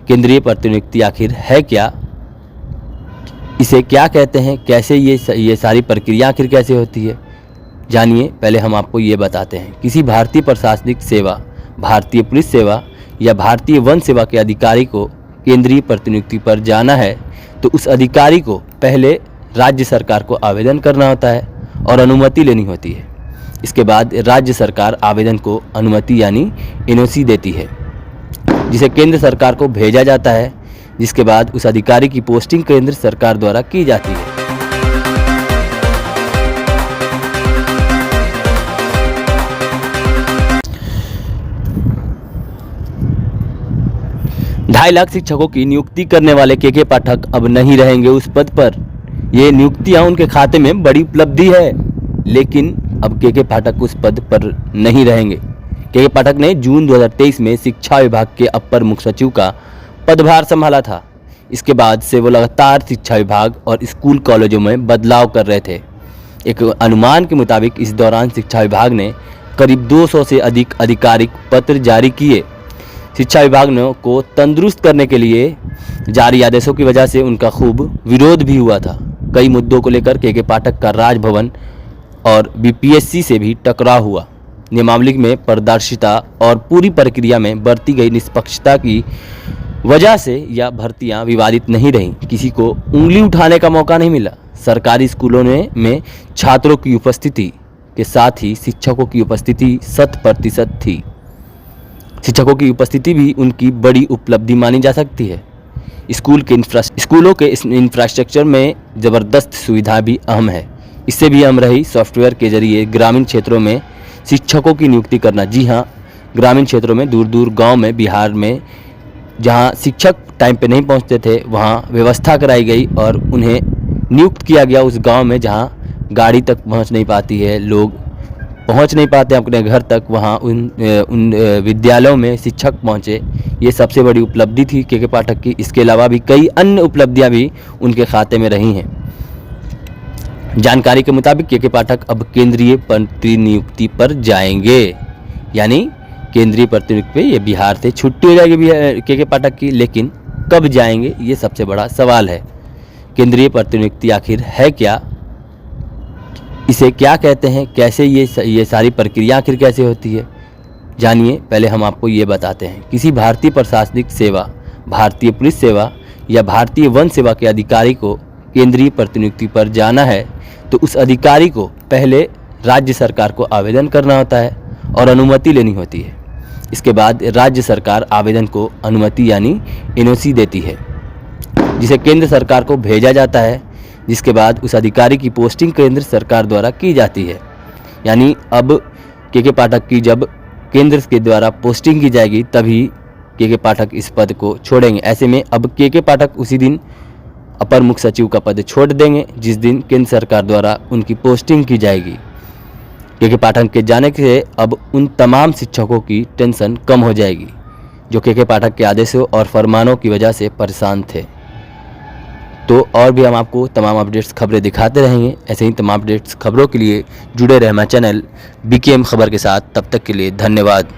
केंद्रीय प्रतिनियुक्ति आखिर है क्या, इसे क्या कहते हैं, कैसे ये सारी प्रक्रिया आखिर कैसे होती है, जानिए। पहले हम आपको ये बताते हैं। किसी भारतीय प्रशासनिक सेवा, भारतीय पुलिस सेवा या भारतीय वन सेवा के अधिकारी को केंद्रीय प्रतिनियुक्ति पर जाना है तो उस अधिकारी को पहले राज्य सरकार को आवेदन करना होता है और अनुमति लेनी होती है। इसके बाद राज्य सरकार आवेदन को अनुमति यानी एनओसी देती है, जिसे केंद्र सरकार को भेजा जाता है, जिसके बाद उस अधिकारी की पोस्टिंग केंद्र सरकार द्वारा की जाती है। ढाई लाख शिक्षकों की नियुक्ति करने वाले के पाठक अब नहीं रहेंगे उस पद पर। ये नियुक्तियां उनके खाते में बड़ी उपलब्धि है, लेकिन अब के पाठक उस पद पर नहीं रहेंगे। के पाठक ने जून 2023 में शिक्षा विभाग के अपर मुख्य सचिव का पदभार संभाला था। इसके बाद से वो लगातार शिक्षा विभाग और स्कूल कॉलेजों में बदलाव कर रहे थे। एक अनुमान के मुताबिक इस दौरान शिक्षा विभाग ने करीब 200 से अधिक आधिकारिक पत्र जारी किए। शिक्षा विभाग को तंदुरुस्त करने के लिए जारी आदेशों की वजह से उनका खूब विरोध भी हुआ था। कई मुद्दों को लेकर के पाठक का राजभवन और बीपीएससी से भी टकराव हुआ। नियमावली में पारदर्शिता और पूरी प्रक्रिया में बरती गई निष्पक्षता की वजह से यह भर्तियां विवादित नहीं रहीं। किसी को उंगली उठाने का मौका नहीं मिला। सरकारी स्कूलों में छात्रों की उपस्थिति के साथ ही शिक्षकों की उपस्थिति 100% थी। शिक्षकों की उपस्थिति भी उनकी बड़ी उपलब्धि मानी जा सकती है। स्कूलों के इंफ्रास्ट्रक्चर में ज़बरदस्त सुविधा भी अहम है। इससे भी अहम रही सॉफ्टवेयर के जरिए ग्रामीण क्षेत्रों में शिक्षकों की नियुक्ति करना। जी हाँ, ग्रामीण क्षेत्रों में, दूर दूर गांव में, बिहार में जहां शिक्षक टाइम पे नहीं पहुंचते थे, वहां व्यवस्था कराई गई और उन्हें नियुक्त किया गया उस गांव में जहां गाड़ी तक पहुंच नहीं पाती है, लोग पहुंच नहीं पाते अपने घर तक, वहां उन विद्यालयों में शिक्षक पहुंचे। ये सबसे बड़ी उपलब्धि थी के पाठक की। इसके अलावा भी कई अन्य उपलब्धियां भी उनके खाते में रही हैं। जानकारी के मुताबिक के पाठक अब केंद्रीय प्रतिनियुक्ति पर जाएंगे, यानी केंद्रीय प्रतिनियुक्ति पे ये बिहार से छुट्टी हो जाएगी के पाठक की। लेकिन कब जाएंगे, ये सबसे बड़ा सवाल है। केंद्रीय प्रतिनियुक्ति आखिर है क्या, इसे क्या कहते हैं, कैसे ये सारी प्रक्रिया आखिर कैसे होती है, जानिए। पहले हम आपको ये बताते हैं। किसी भारतीय प्रशासनिक सेवा, भारतीय पुलिस सेवा या भारतीय वन सेवा के अधिकारी को केंद्रीय प्रतिनियुक्ति पर जाना है तो उस अधिकारी को पहले राज्य सरकार को आवेदन करना होता है और अनुमति लेनी होती है। इसके बाद राज्य सरकार आवेदन को अनुमति यानी एनओसी देती है, जिसे केंद्र सरकार को भेजा जाता है, जिसके बाद उस अधिकारी की पोस्टिंग केंद्र सरकार द्वारा की जाती है। यानी अब के पाठक की जब केंद्र के द्वारा पोस्टिंग की जाएगी तभी के पाठक इस पद को छोड़ेंगे। ऐसे में अब के पाठक उसी दिन अपर मुख्य सचिव का पद छोड़ देंगे जिस दिन केंद्र सरकार द्वारा उनकी पोस्टिंग की जाएगी। के पाठक के जाने से अब उन तमाम शिक्षकों की टेंशन कम हो जाएगी जो के पाठक के आदेशों और फरमानों की वजह से परेशान थे। तो और भी हम आपको तमाम अपडेट्स खबरें दिखाते रहेंगे। ऐसे ही तमाम अपडेट्स खबरों के लिए जुड़े रहे हमारे चैनल बीकेएम खबर के साथ। तब तक के लिए धन्यवाद।